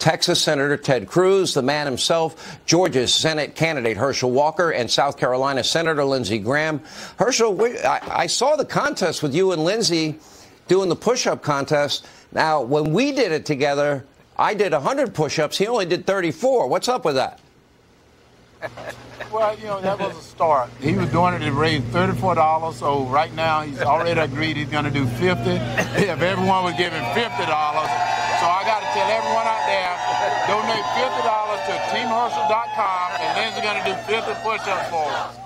Texas Senator Ted Cruz, the man himself, Georgia's Senate candidate Herschel Walker, and South Carolina Senator Lindsey Graham. Herschel, I saw the contest with you and Lindsey doing the push-up contest. Now, when we did it together, I did 100 push-ups. He only did 34. What's up with that? Well, that was a start. He was doing it to raise $34, so right now he's already agreed he's going to do 50. If everyone was giving $50, so I got to tell everyone out there, donate $50 to teamherschel.com, and Lindsey's going to do 50 push-ups for us.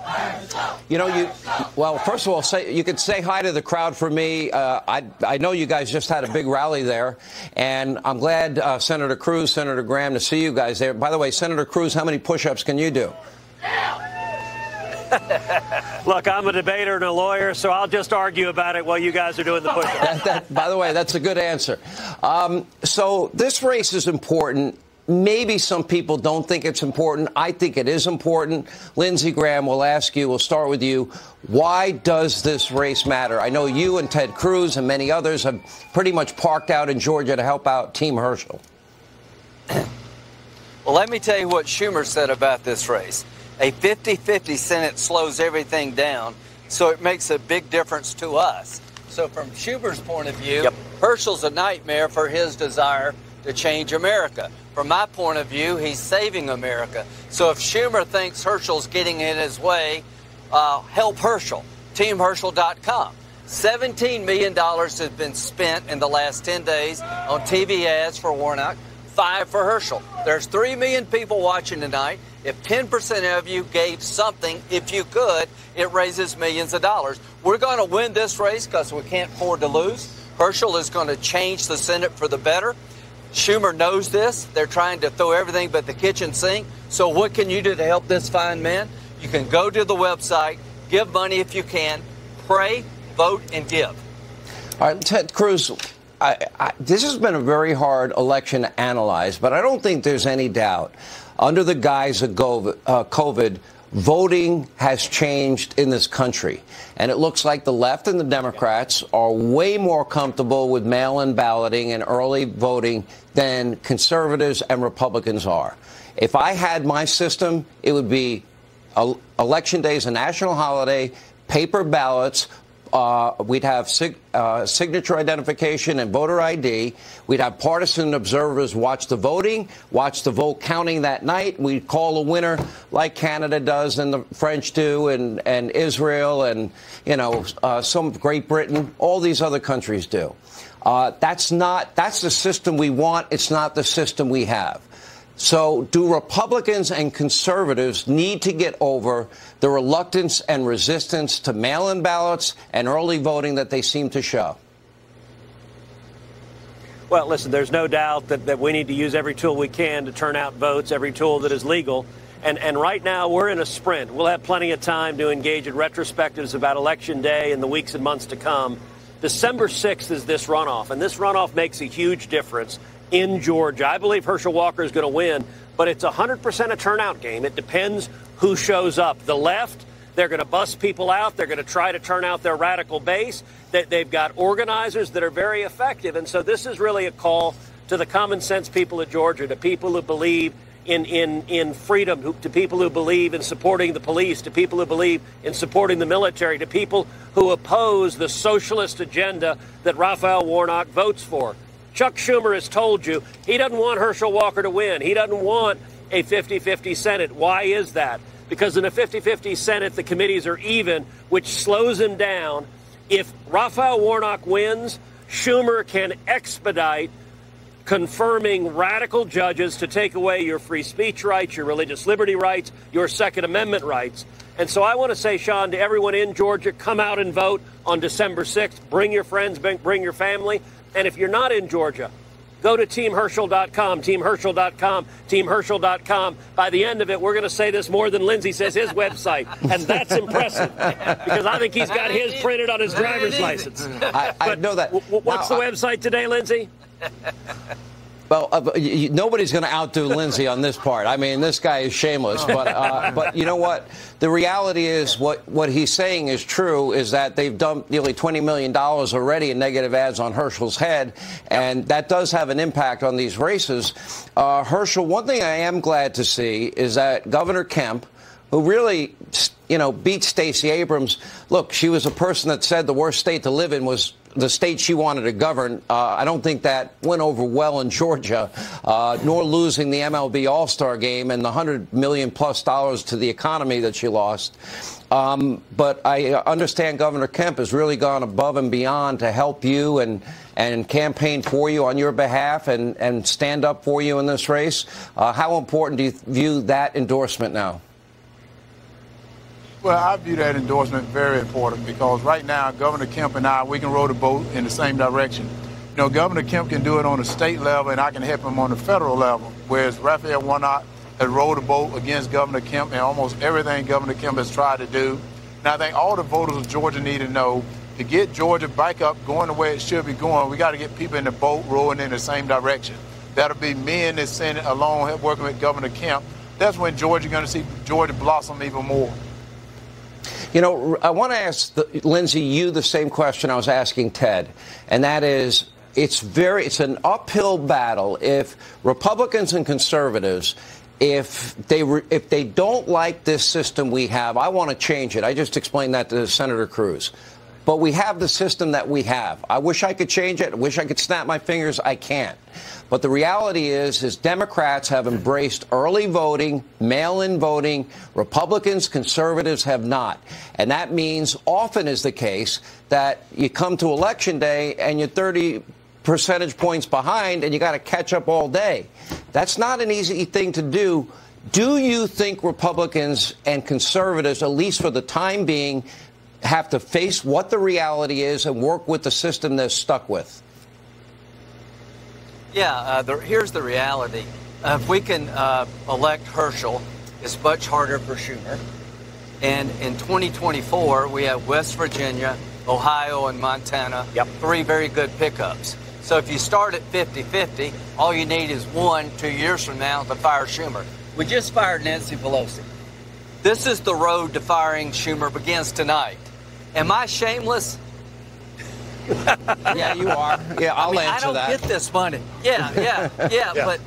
Well, first of all, you could say hi to the crowd for me. I know you guys just had a big rally there, and I'm glad Senator Cruz, Senator Graham, to see you guys there. By the way, Senator Cruz, how many push-ups can you do? Look, I'm a debater and a lawyer, so I'll just argue about it while you guys are doing the push-ups. By the way, that's a good answer. So this race is important. Maybe some people don't think it's important. I think it is important. Lindsey Graham, we'll start with you. Why does this race matter? I know you and Ted Cruz and many others have pretty much parked out in Georgia to help out Team Herschel. Well, let me tell you what Schumer said about this race. A 50-50 Senate slows everything down, so it makes a big difference to us. So from Schumer's point of view, Herschel's a nightmare for his desire to change America. From my point of view, he's saving America. So if Schumer thinks Herschel's getting in his way, help Herschel, teamherschel.com. $17 million has been spent in the last 10 days on TV ads for Warnock, 5 for Herschel. There's 3 million people watching tonight. If 10% of you gave something, if you could, it raises millions of dollars. We're going to win this race because we can't afford to lose. Herschel is going to change the Senate for the better. Schumer knows this. They're trying to throw everything but the kitchen sink. So what can you do to help this fine man? You can go to the website, give money if you can, pray, vote, and give. All right, Ted Cruz, this has been a very hard election to analyze, but I don't think there's any doubt. Under the guise of COVID, voting has changed in this country. And it looks like the left and the Democrats are way more comfortable with mail-in balloting and early voting than conservatives and Republicans are. If I had my system, it would be Election Day is a national holiday, paper ballots. We'd have signature identification and voter ID. We'd have partisan observers watch the voting, watch the vote counting that night. We'd call a winner like Canada does and the French do and Israel and, some Great Britain. All these other countries do. That's the system we want. It's not the system we have. So do Republicans and conservatives need to get over the reluctance and resistance to mail-in ballots and early voting that they seem to show? Well, listen, there's no doubt that we need to use every tool we can to turn out votes, every tool that is legal. And right now we're in a sprint. We'll have plenty of time to engage in retrospectives about Election Day and the weeks and months to come. December 6th is this runoff, and this runoff makes a huge difference in Georgia. I believe Herschel Walker is going to win, but it's 100% a turnout game. It depends who shows up. The left, they're going to bust people out. They're going to try to turn out their radical base. They've got organizers that are very effective. And so this is really a call to the common sense people of Georgia, to people who believe in freedom, to people who believe in supporting the police, to people who believe in supporting the military, to people who oppose the socialist agenda that Raphael Warnock votes for. Chuck Schumer has told you he doesn't want Herschel Walker to win. He doesn't want a 50-50 Senate. Why is that? Because in a 50-50 Senate, the committees are even, which slows him down. If Raphael Warnock wins, Schumer can expedite confirming radical judges to take away your free speech rights, your religious liberty rights, your Second Amendment rights. And so I want to say, Sean, to everyone in Georgia, come out and vote on December 6th. Bring your friends, bring your family. And if you're not in Georgia, go to teamherschel.com, teamherschel.com, teamherschel.com. By the end of it, we're going to say this more than Lindsey says his website. And that's impressive because I think he's got his printed on his driver's license. I know that. What's the website today, Lindsey? Well, nobody's going to outdo Lindsey on this part. I mean, this guy is shameless. But you know what? The reality is what he's saying is true, is that they've dumped nearly $20 million already in negative ads on Herschel's head, and that does have an impact on these races. Herschel, one thing I am glad to see is that Governor Kemp, who really, beat Stacey Abrams. Look, she was a person that said the worst state to live in was the state she wanted to govern. I don't think that went over well in Georgia, nor losing the MLB All-Star game and the $100 million plus to the economy that she lost. But I understand Governor Kemp has really gone above and beyond to help you and campaign for you on your behalf and stand up for you in this race. How important do you view that endorsement now? Well, I view that endorsement very important because right now, Governor Kemp and we can row the boat in the same direction. Governor Kemp can do it on the state level, and I can help him on the federal level, whereas Raphael Warnock has rowed the boat against Governor Kemp and almost everything Governor Kemp has tried to do. And I think all the voters of Georgia need to know, to get Georgia back up, going the way it should be going, we got to get people in the boat rowing in the same direction. That'll be me in the Senate along working with Governor Kemp. That's when Georgia's going to see Georgia blossom even more. I want to ask Lindsey, you the same question I was asking Ted, and that is, it's an uphill battle if Republicans and conservatives, if they don't like this system we have. I want to change it. I just explained that to Senator Cruz. But we have the system that we have. I wish I could change it. I wish I could snap my fingers. I can't. But the reality is Democrats have embraced early voting, mail-in voting. Republicans, conservatives have not. And that means, often is the case, that you come to Election Day and you're 30 percentage points behind and you got to catch up all day. That's not an easy thing to do. Do you think Republicans and conservatives, at least for the time being, have to face what the reality is and work with the system they're stuck with? Yeah, here's the reality. If we can elect Herschel, it's much harder for Schumer. And in 2024, we have West Virginia, Ohio, and Montana, three very good pickups. So if you start at 50-50, all you need is 2 years from now to fire Schumer. We just fired Nancy Pelosi. This is the road to firing Schumer begins tonight. Am I shameless? Yeah, you are. Yeah, I'll answer that. I don't get this money. Yeah.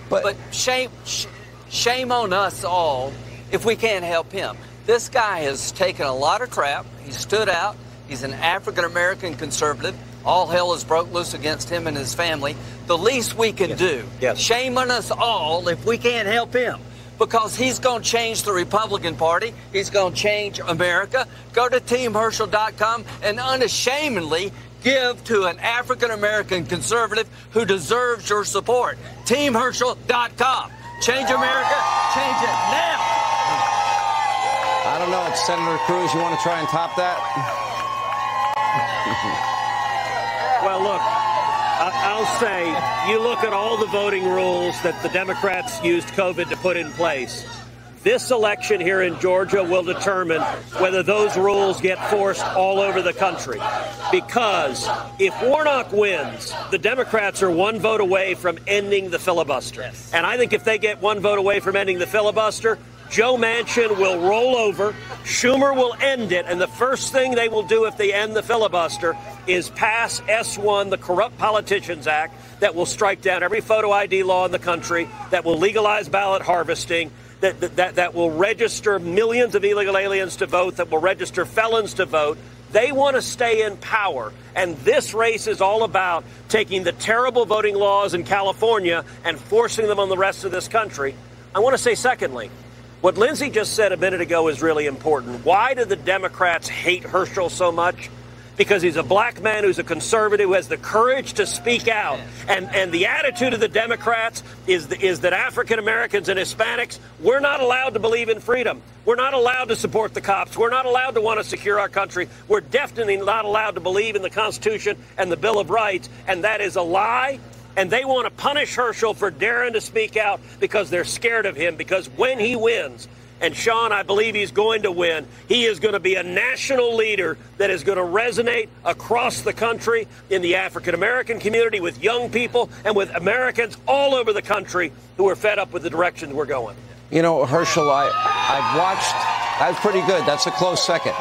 But shame on us all if we can't help him. This guy has taken a lot of crap. He stood out. He's an African-American conservative. All hell has broke loose against him and his family. The least we can do, shame on us all if we can't help him. Because he's going to change the Republican Party. He's going to change America. Go to teamherschel.com and unashamedly give to an African-American conservative who deserves your support. Teamherschel.com. Change America. Change it now. I don't know. It's Senator Cruz. You want to try and top that? Well, look, I'll say, you look at all the voting rules that the Democrats used COVID to put in place. This election here in Georgia will determine whether those rules get forced all over the country. Because if Warnock wins, the Democrats are one vote away from ending the filibuster. Yes. And I think if they get one vote away from ending the filibuster, Joe Manchin will roll over, Schumer will end it, and the first thing they will do if they end the filibuster is pass S1, the Corrupt Politicians Act, that will strike down every photo ID law in the country, that will legalize ballot harvesting, that will register millions of illegal aliens to vote, that will register felons to vote. They want to stay in power, and this race is all about taking the terrible voting laws in California and forcing them on the rest of this country. I want to say, secondly, what Lindsey just said a minute ago is really important. Why do the Democrats hate Herschel so much? Because he's a black man who's a conservative who has the courage to speak out. And the attitude of the Democrats is that African Americans and Hispanics, we're not allowed to believe in freedom. We're not allowed to support the cops. We're not allowed to want to secure our country. We're definitely not allowed to believe in the Constitution and the Bill of Rights. And that is a lie. And they want to punish Herschel for daring to speak out because they're scared of him. Because when he wins, And Sean, I believe he's going to win. He is going to be a national leader that is going to resonate across the country in the African-American community, with young people, and with Americans all over the country who are fed up with the direction we're going. You know, Herschel, I've watched. That's pretty good. That's a close second.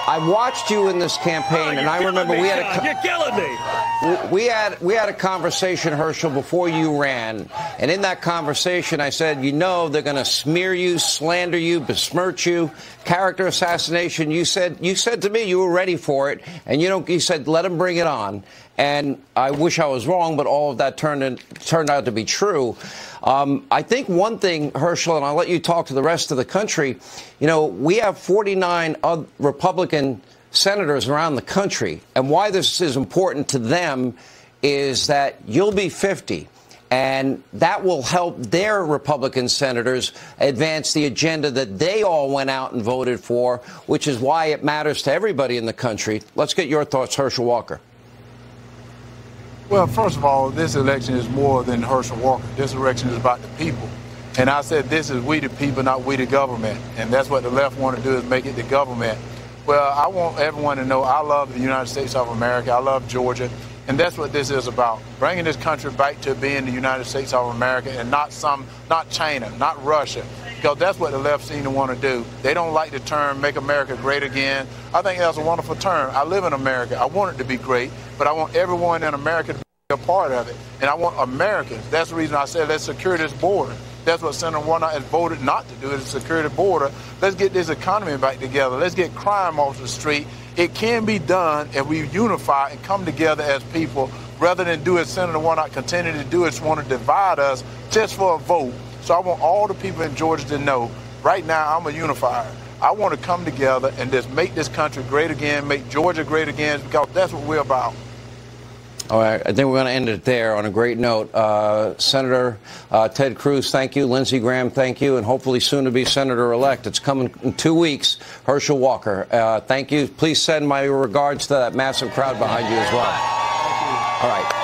I watched you in this campaign, and I remember we had you're killing me. We had a conversation, Herschel, before you ran, and in that conversation, I said, you know, they're going to smear you, slander you, besmirch you, character assassination. You said to me you were ready for it, and you said let them bring it on. And I wish I was wrong, but all of that turned out to be true. I think one thing, Herschel, and I'll let you talk to the rest of the country, you know, we have 49 Republican senators around the country. And why this is important to them is that you'll be 50. And that will help their Republican senators advance the agenda that they all went out and voted for, which is why it matters to everybody in the country. Let's get your thoughts, Herschel Walker. Well, first of all, this election is more than Herschel Walker. This election is about the people. And I said this is we the people, not we the government. And that's what the left want to do, is make it the government. Well, I want everyone to know I love the United States of America. I love Georgia. And that's what this is about, bringing this country back to being the United States of America, and not China, not Russia, because that's what the left seem to want to do. They don't like the term "make America great again." I think that's a wonderful term. I live in America. I want it to be great, but I want everyone in America to be a part of it. And I want Americans. That's the reason I said let's secure this border. That's what Senator Warnock has voted not to do, is secure the border. Let's get this economy back together. Let's get crime off the street. It can be done if we unify and come together as people, rather than do as Senator Warnock continue to do, is want to divide us just for a vote. So I want all the people in Georgia to know, right now I'm a unifier. I want to come together and just make this country great again, make Georgia great again, because that's what we're about. All right, I think we're going to end it there on a great note. Senator Ted Cruz, thank you. Lindsey Graham, thank you. And hopefully soon to be Senator-elect. It's coming in 2 weeks. Herschel Walker, thank you. Please send my regards to that massive crowd behind you as well. All right.